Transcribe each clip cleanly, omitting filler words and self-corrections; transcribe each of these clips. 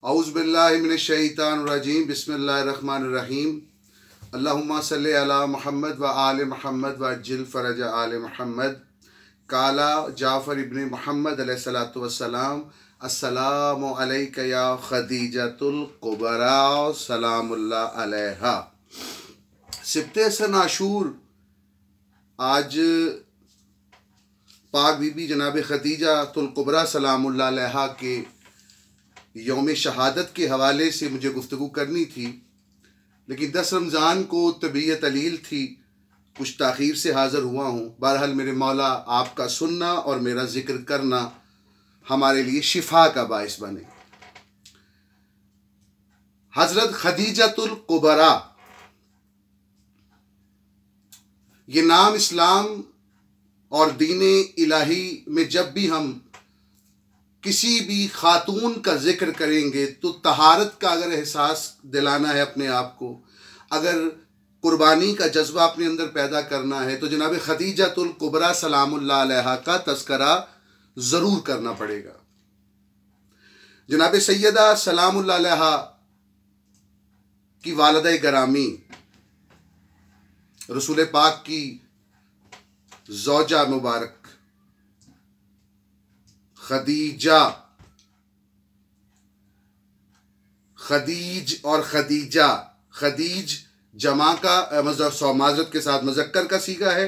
اعوذ باللہ من الشیطان الرجیم بسم اللہ الرحمن الرحیم اللہم صلی علی محمد و آل محمد و عجل فرج آل محمد قالا جعفر ابن محمد علیہ السلام السلام علیک یا خدیجۃ الکبریٰ سلام اللہ علیہا۔ سبت سن عاشور آج پاک بی بی جناب خدیجۃ الکبریٰ سلام اللہ علیہا کے یوم شہادت کے حوالے سے مجھے گفتگو کرنی تھی، لیکن 10 رمضان کو طبیعت علیل تھی، کچھ تاخیر سے حاضر ہوا ہوں۔ بہرحال میرے مولا آپ کا سننا اور میرا ذکر کرنا ہمارے لیے شفا کا باعث بنے۔ حضرت خدیجۃ الکبریٰ، یہ نام اسلام اور دین الہی میں جب بھی ہم کسی بھی خاتون کا ذکر کریں گے تو طہارت کا اگر احساس دلانا ہے اپنے آپ کو، اگر قربانی کا جذبہ اپنے اندر پیدا کرنا ہے تو جناب خدیجۃ الکبریٰ سلام اللہ علیہا کا تذکرہ ضرور کرنا پڑے گا۔ جناب سیدہ سلام اللہ علیہا کی والدہ گرامی، رسول پاک کی زوجہ مبارک خدیجہ، خدیج اور خدیجہ، خدیج جمع کا معذرت کے ساتھ مذکر کا صیغہ ہے،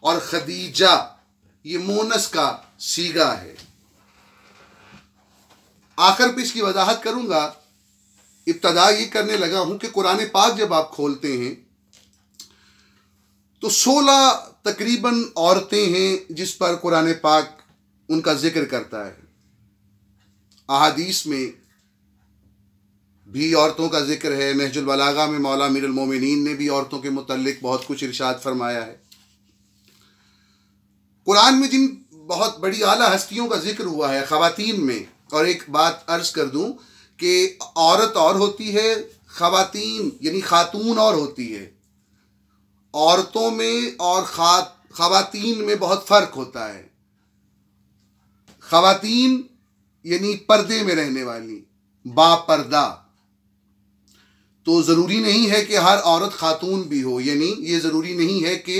اور خدیجہ یہ مونس کا صیغہ ہے۔ آخر پہ اس کی وضاحت کروں گا، ابتدا یہ کرنے لگا ہوں کہ قرآن پاک جب آپ کھولتے ہیں تو 16 تقریباً عورتیں ہیں جس پر قرآن پاک ان کا ذکر کرتا ہے۔ احادیث میں بھی عورتوں کا ذکر ہے، نہج البلاغہ میں مولا امیر المومنین نے بھی عورتوں کے متعلق بہت کچھ ارشاد فرمایا ہے۔ قرآن میں جن بہت بڑی اعلیٰ ہستیوں کا ذکر ہوا ہے خواتین میں، اور ایک بات عرض کر دوں کہ عورت اور ہوتی ہے، خواتین یعنی خاتون اور ہوتی ہے۔ عورتوں میں اور خواتین میں بہت فرق ہوتا ہے۔ خواتین یعنی پردے میں رہنے والی، با پردہ، تو ضروری نہیں ہے کہ ہر عورت خاتون بھی ہو، یعنی یہ ضروری نہیں ہے کہ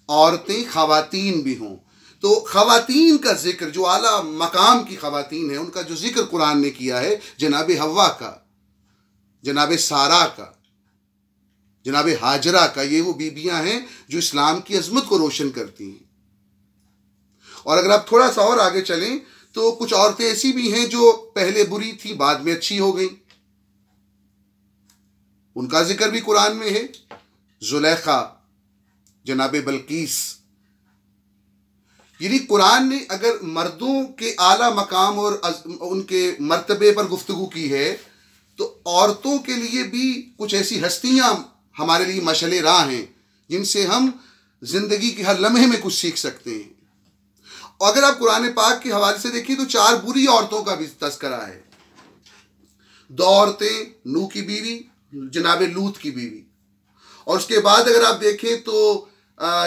عورتیں خواتین بھی ہوں۔ تو خواتین کا ذکر، جو اعلیٰ مقام کی خواتین ہیں، ان کا جو ذکر قرآن نے کیا ہے، جناب حوا کا، جناب سارہ کا، جناب ہاجرہ کا، یہ وہ بیبیاں ہیں جو اسلام کی عظمت کو روشن کرتی ہیں۔ اور اگر آپ تھوڑا سا اور آگے چلیں تو کچھ عورتیں ایسی بھی ہیں جو پہلے بری تھی، بعد میں اچھی ہو گئیں، ان کا ذکر بھی قرآن میں ہے۔ زلیخا، جناب بلقیس، یعنی قرآن نے اگر مردوں کے اعلیٰ مقام اور ان کے مرتبے پر گفتگو کی ہے تو عورتوں کے لیے بھی کچھ ایسی ہستیاں ہمارے لیے مشعل راہ ہیں جن سے ہم زندگی کے ہر لمحے میں کچھ سیکھ سکتے ہیں۔ اور اگر آپ قرآن پاک کے حوالے سے دیکھیں تو 4 بری عورتوں کا بھی تذکرہ ہے۔ 2 عورتیں، نوح کی بیوی، جناب لوط کی بیوی، اور اس کے بعد اگر آپ دیکھیں تو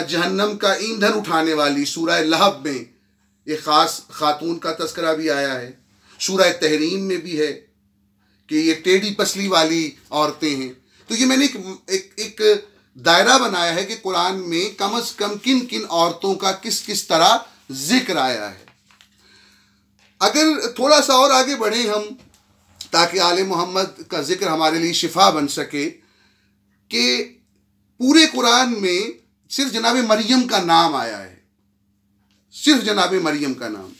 جہنم کا ایندھن اٹھانے والی سورہ لہب میں ایک خاص خاتون کا تذکرہ بھی آیا ہے۔ سورہ تحریم میں بھی ہے کہ یہ ٹیڑھی پسلی والی عورتیں ہیں۔ تو یہ میں نے ایک دائرہ بنایا ہے کہ قرآن میں کم از کم کن کن عورتوں کا کس کس طرح ذکر آیا ہے۔ اگر تھوڑا سا اور آگے بڑھیں ہم، تاکہ آل محمد کا ذکر ہمارے لیے شفا بن سکے، کہ پورے قرآن میں صرف جناب مریم کا نام آیا ہے، صرف جناب مریم کا نام،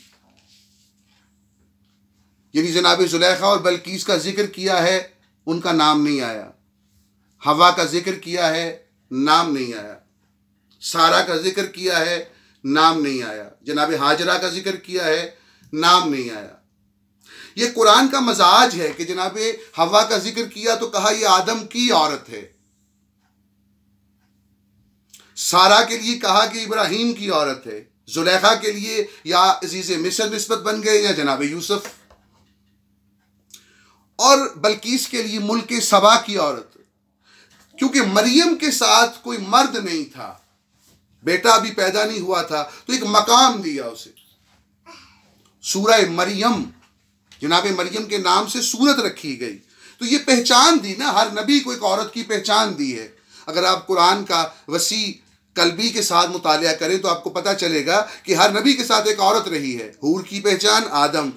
یعنی جناب زلیخا اور بلقیس کا ذکر کیا ہے، ان کا نام نہیں آیا۔ حوا کا ذکر کیا ہے، نام نہیں آیا۔ سارہ کا ذکر کیا ہے، نام نہیں آیا۔ جناب ہاجرہ کا ذکر کیا ہے، نام نہیں آیا۔ یہ قرآن کا مزاج ہے کہ جناب حوا کا ذکر کیا تو کہا یہ آدم کی عورت ہے، سارہ کے لیے کہا کہ ابراہیم کی عورت ہے، زلیخا کے لیے یا عزیز مصر نسبت بن گئے یا جناب یوسف، اور بلقیس کے لیے ملک سبا کی عورت، کیونکہ مریم کے ساتھ کوئی مرد نہیں تھا، بیٹا ابھی پیدا نہیں ہوا تھا، تو ایک مقام دیا اسے۔ سورہ مریم جناب مریم کے نام سے سورت رکھی گئی. تو یہ پہچان دی نا، ہر نبی کو ایک عورت کی پہچان دی ہے. اگر آپ قرآن کا وسیع قلبی کے ساتھ مطالعہ کریں تو آپ کو پتہ چلے گا کہ ہر نبی کے ساتھ ایک عورت رہی ہے. حور کی پہچان آدم،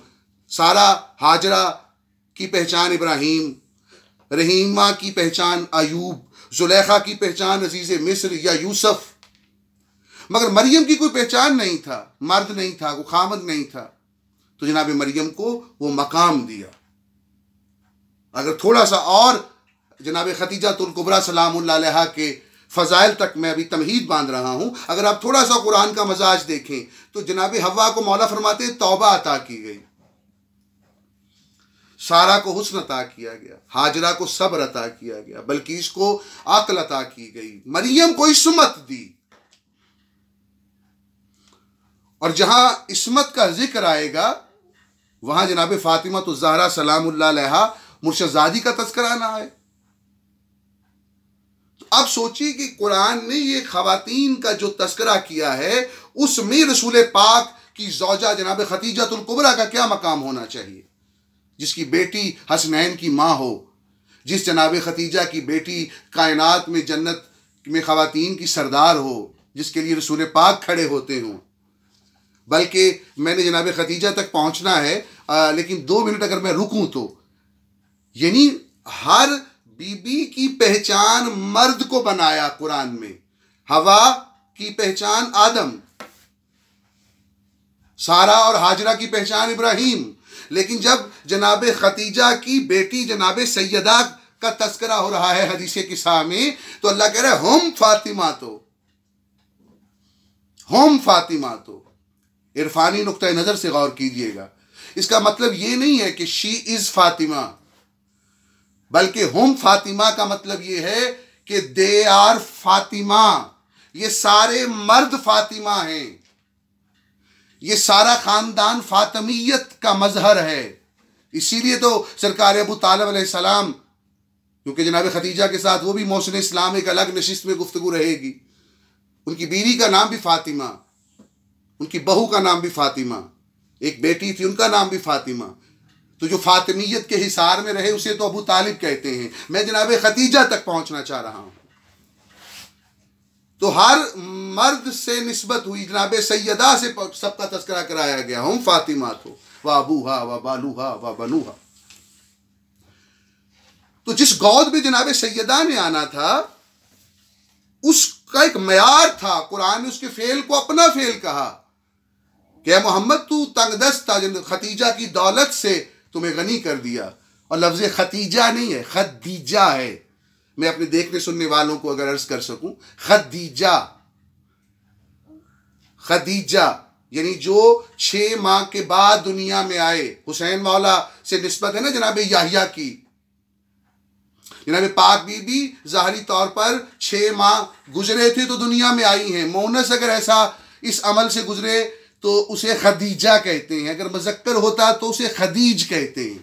سارہ ہاجرہ کی پہچان ابراہیم، رحیمہ کی پہچان ایوب، زلیخا کی پہچان عزیز مصر یا یوسف. مگر مریم کی کوئی پہچان نہیں تھا، مرد نہیں تھا، کوئی خامد نہیں تھا. تو جناب مریم کو وہ مقام دیا. اگر تھوڑا سا اور جناب خدیجہ الکبریٰ سلام اللہ علیہا کے فضائل تک میں ابھی تمہید باندھ رہا ہوں، اگر آپ تھوڑا سا قرآن کا مزاج دیکھیں تو جناب حوا کو مولا فرماتے ہیں توبہ عطا کی گئی، سارہ کو حسن عطا کیا گیا، ہاجرہ کو صبر عطا کیا گیا، بلقیس کو عقل عطا کی گئی، مریم کو عصمت دی. اور جہاں عصمت کا ذکر آئے گا وہاں جناب فاطمہ الزہرا سلام اللہ علیہا مرشد زادی کا تذکرہ نہ آئے. تو اب سوچیے کہ قرآن نے یہ خواتین کا جو تذکرہ کیا ہے اس میں رسول پاک کی زوجہ جناب خدیجہ الکبریٰ کا کیا مقام ہونا چاہیے، جس کی بیٹی حسنین کی ماں ہو، جس جناب خدیجہ کی بیٹی کائنات میں جنت میں خواتین کی سردار ہو، جس کے لیے رسول پاک کھڑے ہوتے ہوں. بلکہ میں نے جناب خدیجہ تک پہنچنا ہے، لیکن 2 منٹ اگر میں رکوں تو، یعنی ہر بی بی کی پہچان مرد کو بنایا قرآن میں. حوا کی پہچان آدم، سارہ اور ہاجرہ کی پہچان ابراہیم. لیکن جب جناب خدیجہ کی بیٹی جناب سیدہ کا تذکرہ ہو رہا ہے حدیث قصہ میں، تو اللہ کہہ رہا ہے ہم فاطمہ تو. عرفانی نقطہ نظر سے غور کیجئے گا. اس کا مطلب یہ نہیں ہے کہ شی از فاطمہ، بلکہ ہم فاطمہ کا مطلب یہ ہے کہ دے آر فاطمہ. یہ سارے مرد فاطمہ ہیں، یہ سارا خاندان فاطمیت کا مظہر ہے. اسی لیے تو سرکار ابو طالب علیہ السلام، کیونکہ جناب خدیجہ کے ساتھ وہ بھی محسن اسلام ایک الگ نشست میں گفتگو رہے گی، ان کی بیوی کا نام بھی فاطمہ، ان کی بہو کا نام بھی فاطمہ، ایک بیٹی تھی ان کا نام بھی فاطمہ. تو جو فاطمیت کے حصار میں رہے اسے تو ابو طالب کہتے ہیں. میں جناب خدیجہ تک پہنچنا چاہ رہا ہوں. تو ہر مرد سے نسبت ہوئی، جناب سیدہ سے سب کا تذکرہ کرایا گیا، ہم فاطمہ تو و ابوہا و بالوہا و بنوہا. تو جس گود میں جناب سیدہ نے آنا تھا اس کا ایک معیار تھا. قرآن نے اس کے فعل کو اپنا فعل کہا کہ اے محمد تو تنگ دست تھا، خدیجہ کی دولت سے تمہیں غنی کر دیا. اور لفظ خدیجہ نہیں ہے، خدیجہ ہے. میں اپنے دیکھنے سننے والوں کو اگر عرض کر سکوں، خدیجہ یعنی جو 6 ماہ کے بعد دنیا میں آئے. حسین مولا سے نسبت ہے نا جناب یحییٰ کی. جناب پاک بی بی ظاہری طور پر 6 ماہ گزرے تھے تو دنیا میں آئی ہیں. مونس اگر ایسا اس عمل سے گزرے تو اسے خدیجہ کہتے ہیں، اگر مذکر ہوتا تو اسے خدیج کہتے ہیں.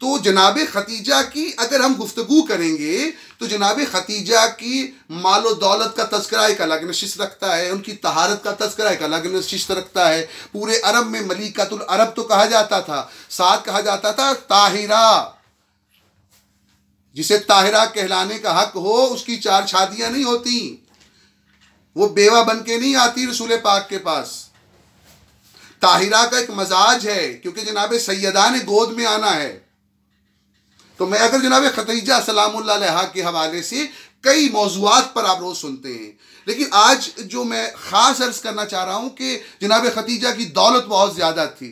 تو جناب خدیجہ کی اگر ہم گفتگو کریں گے تو جناب خدیجہ کی مال و دولت کا تذکرہ ایک الگ نشست رکھتا ہے، ان کی طہارت کا تذکرہ ایک الگ نشست رکھتا ہے. پورے عرب میں ملیکۃ العرب تو کہا جاتا تھا، ساتھ کہا جاتا تھا طاہرہ. جسے طاہرہ کہلانے کا حق ہو اس کی 4 شادیاں نہیں ہوتی، وہ بیوہ بن کے نہیں آتی رسول پاک کے پاس. طاہرہ کا ایک مزاج ہے کیونکہ جناب سیدہ نے گود میں آنا ہے. تو میں اگر جناب خدیجہ سلام اللہ علیہا کے حوالے سے کئی موضوعات پر آپ روز سنتے ہیں، لیکن آج جو میں خاص عرض کرنا چاہ رہا ہوں کہ جناب خدیجہ کی دولت بہت زیادہ تھی.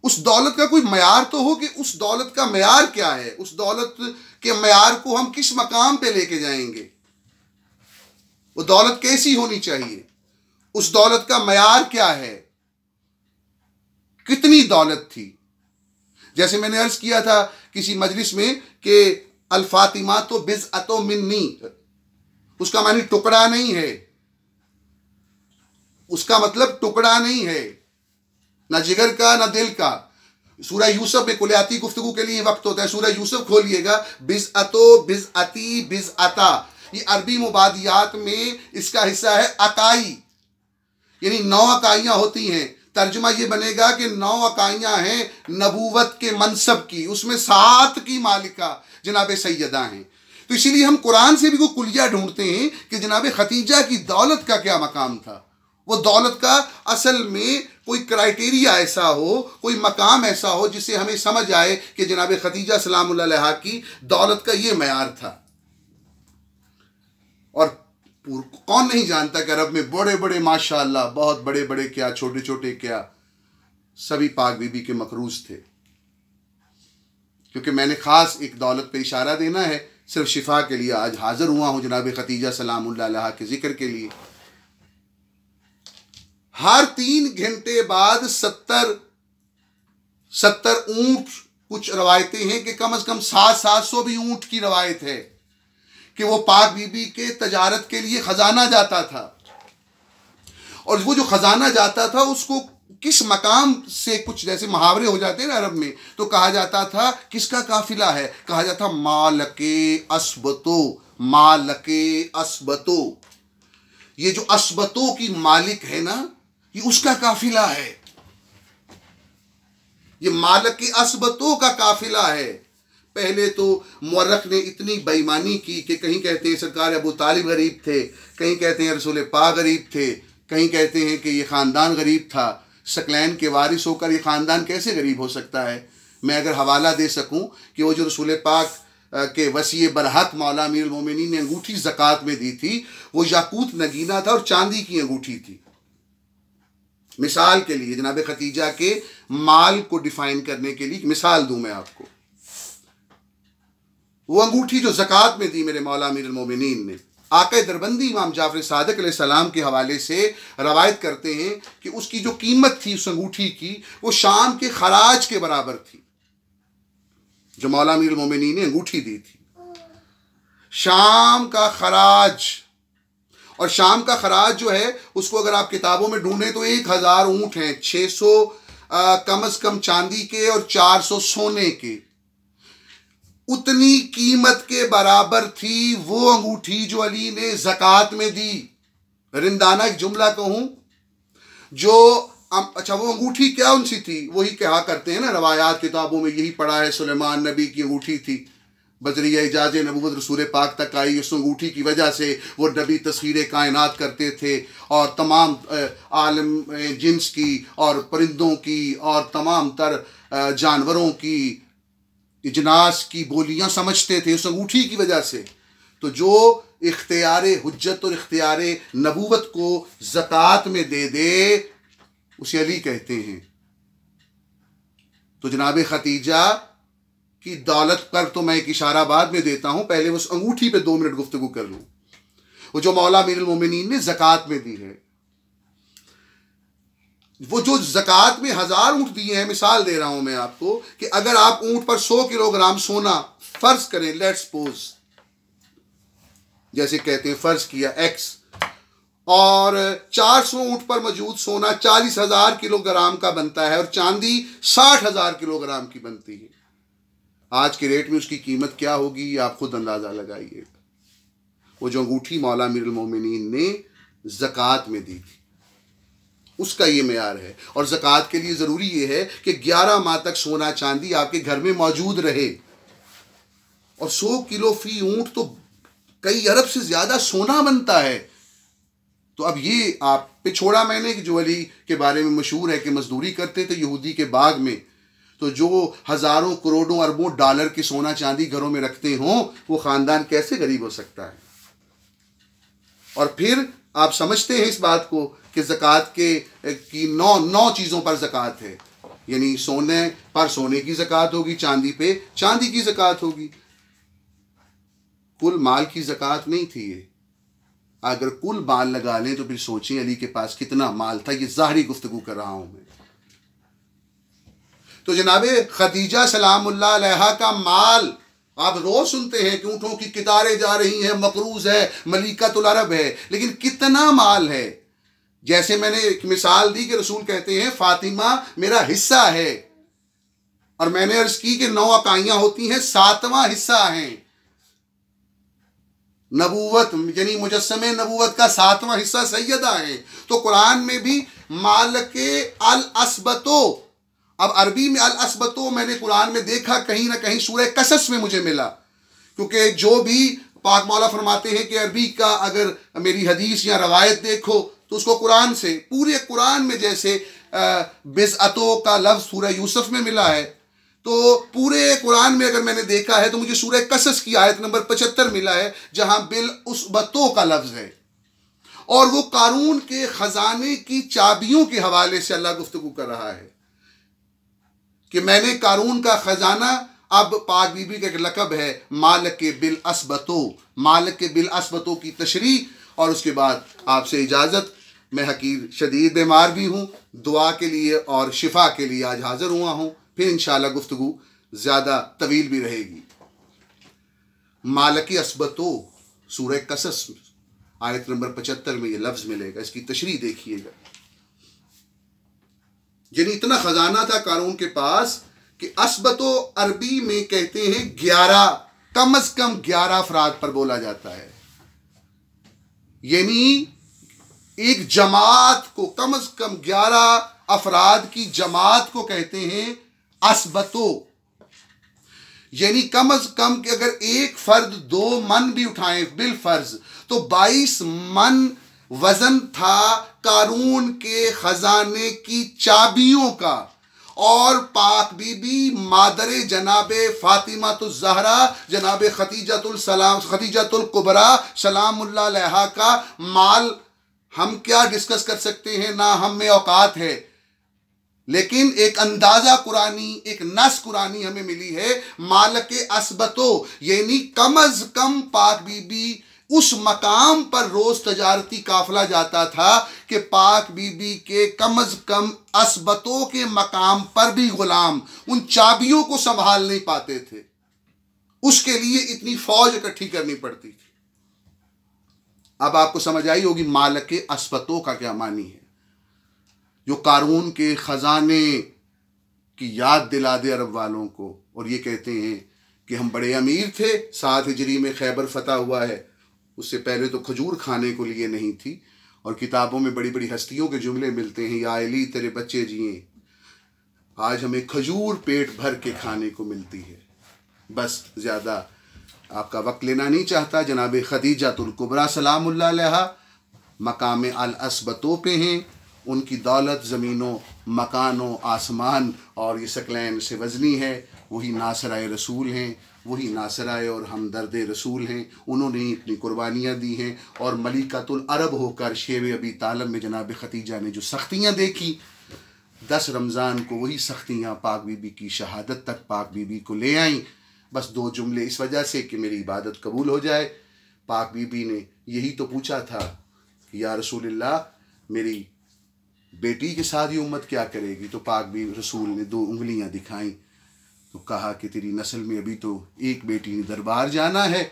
اس دولت کا کوئی معیار تو ہو کہ اس دولت کا معیار کیا ہے، اس دولت کے معیار کو ہم کس مقام پہ لے کے جائیں گے، وہ دولت کیسی ہونی چاہیے، اس دولت کا معیار کیا ہے، کتنی دولت تھی. جیسے میں نے عرض کیا تھا کسی مجلس میں کہ الفاطمہ تو بضعۃ منی، اس کا معنی ٹکڑا نہیں ہے، اس کا مطلب ٹکڑا نہیں ہے، نہ جگر کا نہ دل کا. سورہ یوسف میں کلیاتی گفتگو کے لیے وقت ہوتا ہے، سورہ یوسف کھولیے گا، بضعۃ بضعتی بضعتا، یہ عربی مبادیات میں اس کا حصہ ہے عطائی. یعنی 9 اکائیاں ہوتی ہیں. ترجمہ یہ بنے گا کہ 9 اکائیاں ہیں نبوت کے منصب کی، اس میں 7 کی مالکہ جناب سیدہ ہیں. تو اسی لیے ہم قرآن سے بھی وہ کلیہ ڈھونڈتے ہیں کہ جناب خدیجہ کی دولت کا کیا مقام تھا. وہ دولت کا اصل میں کوئی کرائٹیریا ایسا ہو، کوئی مقام ایسا ہو جس سے ہمیں سمجھ آئے کہ جناب خدیجہ سلام اللہ علیہا کی دولت کا یہ معیار تھا. اور کون نہیں جانتا کہ عرب میں بڑے بڑے ماشاءاللہ بہت بڑے بڑے کیا چھوٹے چھوٹے کیا سبھی پاک بی بی کے مقروض تھے. کیونکہ میں نے خاص ایک دولت پہ اشارہ دینا ہے، صرف شفا کے لیے آج حاضر ہوا ہوں جناب خدیجہ سلام اللہ علیہا کے ذکر کے لیے. ہر 3 گھنٹے بعد 70 اونٹ، کچھ روایتیں ہیں کہ کم از کم 700 بھی اونٹ کی روایت ہے کہ وہ پاک بی بی کے تجارت کے لیے خزانہ جاتا تھا. اور وہ جو خزانہ جاتا تھا اس کو کس مقام سے، کچھ جیسے محاورے ہو جاتے ہیں نا عرب میں، تو کہا جاتا تھا کس کا قافلہ ہے، کہا جاتا مالک اسبتو، مالک اسبتو. یہ جو اسبتو کی مالک ہے نا، یہ اس کا قافلہ ہے، یہ مالک اسبتو کا قافلہ ہے. پہلے تو مورخ نے اتنی بے ایمانی کی کہ کہیں کہتے ہیں سرکار ابو طالب غریب تھے، کہیں کہتے ہیں رسول پاک غریب تھے، کہیں کہتے ہیں کہ یہ خاندان غریب تھا. ثقلین کے وارث ہو کر یہ خاندان کیسے غریب ہو سکتا ہے؟ میں اگر حوالہ دے سکوں کہ وہ جو رسول پاک کے وصی برحق مولا امیر المومنین نے انگوٹھی زکوٰۃ میں دی تھی، وہ یاقوت نگینہ تھا اور چاندی کی انگوٹھی تھی. مثال کے لیے جناب خدیجہ کے مال کو ڈیفائن کرنے کے لیے مثال دوں میں آپ کو. وہ انگوٹھی جو زکوٰۃ میں دی میرے مولا امیر المومنین نے، آقا دربندی امام جعفر صادق علیہ السلام کے حوالے سے روایت کرتے ہیں کہ اس کی جو قیمت تھی اس انگوٹھی کی، وہ شام کے خراج کے برابر تھی. جو مولا امیر المومنین نے انگوٹھی دی تھی، شام کا خراج. اور شام کا خراج جو ہے اس کو اگر آپ کتابوں میں ڈھونڈیں تو 1000 اونٹ ہیں، 600 کم از کم چاندی کے اور 400 سونے کے. اتنی قیمت کے برابر تھی وہ انگوٹھی جو علی نے زکوٰۃ میں دی. رندانہ ایک جملہ کہوں، جو اچھا وہ انگوٹھی کیا ان سی تھی؟ وہی کہا کرتے ہیں نا روایات کتابوں میں، یہی پڑھا ہے سلیمان نبی کی انگوٹھی تھی، بذریعہ اعجاز نبوت رسول پاک تک آئی. اس انگوٹھی کی وجہ سے وہ نبی تسخیر کائنات کرتے تھے اور تمام عالم جنس کی اور پرندوں کی اور تمام تر جانوروں کی اجناس کی بولیاں سمجھتے تھے اس انگوٹھی کی وجہ سے. تو جو اختیار حجت اور اختیار نبوت کو زکوٰۃ میں دے دے اسے علی کہتے ہیں. تو جناب خدیجہ کی دولت پر تو میں ایک اشارہ بعد میں دیتا ہوں، پہلے اس انگوٹھی پہ 2 منٹ گفتگو کر لوں. وہ جو مولا امیر المومنین نے زکوٰۃ میں دی ہے، وہ جو زکوٰۃ میں 1000 اونٹ دیے ہیں، مثال دے رہا ہوں میں آپ کو کہ اگر آپ اونٹ پر 100 کلو گرام سونا فرض کریں، لیٹ سپوز، جیسے کہتے ہیں فرض کیا ایکس، اور 400 اونٹ پر موجود سونا 40,000 کلو گرام کا بنتا ہے اور چاندی 60,000 کلو گرام کی بنتی ہے. آج کے ریٹ میں اس کی قیمت کیا ہوگی آپ خود اندازہ لگائیے. وہ جو انگوٹھی مولا امیر المومنین نے زکوٰۃ میں دی تھی اس کا یہ معیار ہے. اور زکوٰۃ کے لیے ضروری یہ ہے کہ 11 ماہ تک سونا چاندی آپ کے گھر میں موجود رہے. اور 100 کلو فی اونٹ تو کئی ارب سے زیادہ سونا بنتا ہے. تو اب یہ آپ پہ چھوڑا میں نے کہ جو علی کے بارے میں مشہور ہے کہ مزدوری کرتے تھے یہودی کے باغ میں، تو جو ہزاروں کروڑوں اربوں ڈالر کی سونا چاندی گھروں میں رکھتے ہوں وہ خاندان کیسے غریب ہو سکتا ہے. اور پھر آپ سمجھتے ہیں اس بات کو کہ زکوٰۃ کی 9 چیزوں پر زکوٰۃ ہے، یعنی سونے پر سونے کی زکوٰۃ ہوگی، چاندی پہ چاندی کی زکوٰۃ ہوگی. کل مال کی زکوٰۃ نہیں تھی یہ. اگر کل مال لگا لیں تو پھر سوچیں علی کے پاس کتنا مال تھا. یہ ظاہری گفتگو کر رہا ہوں میں. تو جناب خدیجہ سلام اللہ علیہا کا مال آپ روز سنتے ہیں کہ اونٹوں کی قطاریں جا رہی ہیں، مقروض ہے، ملیکۃ العرب ہے، لیکن کتنا مال ہے. جیسے میں نے ایک مثال دی کہ رسول کہتے ہیں فاطمہ میرا حصہ ہے، اور میں نے عرض کی کہ 9 اکائیاں ہوتی ہیں، 7واں حصہ ہیں. نبوت یعنی مجسمے نبوت کا 7واں حصہ سیدہ ہیں. تو قرآن میں بھی مالک الاسبتو، اب عربی میں الاسبتو میں نے قرآن میں دیکھا کہیں نہ کہیں سورہ قصص میں مجھے ملا، کیونکہ جو بھی پاک مولا فرماتے ہیں کہ عربی کا اگر میری حدیث یا روایت دیکھو تو اس کو قرآن سے، پورے قرآن میں جیسے بضعتوں کا لفظ سورہ یوسف میں ملا ہے، تو پورے قرآن میں اگر میں نے دیکھا ہے تو مجھے سورہ قصص کی آیت نمبر 75 ملا ہے جہاں بالعصبتوں کا لفظ ہے، اور وہ قارون کے خزانے کی چابیوں کے حوالے سے اللہ گفتگو کر رہا ہے کہ میں نے قارون کا خزانہ، اب پاک بی بی کا ایک لقب ہے مالک بالعصبتوں، مالک بالعصبتوں کی تشریح، اور اس کے بعد آپ سے اجازت. میں حقیر شدید بیمار بھی ہوں، دعا کے لیے اور شفا کے لیے آج حاضر ہوا ہوں، پھر انشاءاللہ گفتگو زیادہ طویل بھی رہے گی. مالک اسبتو سورہ قصص آیت نمبر 75 میں یہ لفظ ملے گا، اس کی تشریح دیکھیے گا. یعنی اتنا خزانہ تھا قارون کے پاس کہ اسبتو عربی میں کہتے ہیں 11، کم از کم 11 افراد پر بولا جاتا ہے. یعنی ایک جماعت کو، کم از کم 11 افراد کی جماعت کو کہتے ہیں اسبتو. یعنی کم از کم کہ اگر ایک فرد 2 من بھی اٹھائیں بالفرض تو 22 من وزن تھا قارون کے خزانے کی چابیوں کا. اور پاک بی بی مادر جناب فاطمہ الزہرا جناب خدیجہ الکبریٰ سلام اللہ علیہا کا مال ہم کیا ڈسکس کر سکتے ہیں، نہ ہم میں اوقات ہے، لیکن ایک اندازہ قرآنی، ایک نص قرآنی ہمیں ملی ہے مالک اسبتو. یعنی کم از کم پاک بی بی اس مقام پر روز تجارتی قافلہ جاتا تھا کہ پاک بی بی کے کم از کم اسبتوں کے مقام پر بھی غلام ان چابیوں کو سنبھال نہیں پاتے تھے، اس کے لیے اتنی فوج اکٹھی کرنی پڑتی تھی. اب آپ کو سمجھ آئی ہوگی مالک اسبتوں کا کیا معنی ہے، جو قارون کے خزانے کی یاد دلا دے عرب والوں کو. اور یہ کہتے ہیں کہ ہم بڑے امیر تھے، 7 ہجری میں خیبر فتح ہوا ہے، اس سے پہلے تو کھجور کھانے کو لیے نہیں تھی. اور کتابوں میں بڑی بڑی ہستیوں کے جملے ملتے ہیں، یا علی تیرے بچے جئیں، آج ہمیں کھجور پیٹ بھر کے کھانے کو ملتی ہے. بس زیادہ آپ کا وقت لینا نہیں چاہتا. جناب خدیجہ الکبریٰ سلام اللہ علیہا مقام الاسبتوں پہ ہیں، ان کی دولت زمین و مکان و آسمان اور یہ ثقلین سے وزنی ہے. وہی ناصرۂ رسول ہیں، وہی ناصرۂ اور ہمدرد رسول ہیں، انہوں نے اپنی قربانیاں دی ہیں. اور ملکۃ العرب ہو کر شیب ابی طالب میں جناب خدیجہ نے جو سختیاں دیکھی، 10 رمضان کو وہی سختیاں پاک بی بی کی شہادت تک پاک بی بی کو لے آئیں. بس 2 جملے اس وجہ سے کہ میری عبادت قبول ہو جائے. پاک بی بی نے یہی تو پوچھا تھا کہ یا رسول اللہ میری بیٹی کے ساتھ یہ امت کیا کرے گی؟ تو پاک بی رسول نے 2 انگلیاں دکھائیں تو کہا کہ تیری نسل میں ابھی تو ایک بیٹی نے دربار جانا ہے،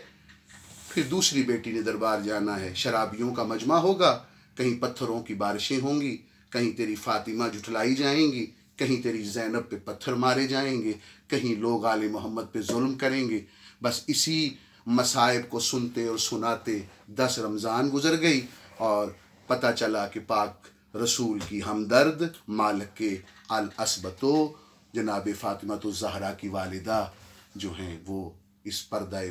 پھر دوسری بیٹی نے دربار جانا ہے. شرابیوں کا مجمع ہوگا، کہیں پتھروں کی بارشیں ہوں گی، کہیں تیری فاطمہ جھٹلائی جائیں گی، کہیں تیری زینب پہ پتھر مارے جائیں گے، کہیں لوگ آل محمد پہ ظلم کریں گے. بس اسی مصائب کو سنتے اور سناتے 10 رمضان گزر گئی، اور پتہ چلا کہ پاک رسول کی ہمدرد مالک الاسبتو جناب فاطمہ الزہرا کی والدہ جو ہیں وہ اس پردہ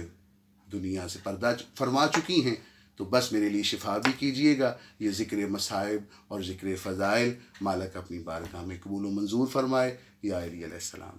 دنیا سے پردہ فرما چکی ہیں. تو بس میرے لیے شفا بھی کیجئے گا. یہ ذکر مصائب اور ذکر فضائل مالک اپنی بارگاہ میں قبول و منظور فرمائے. یا علی علیہ السلام.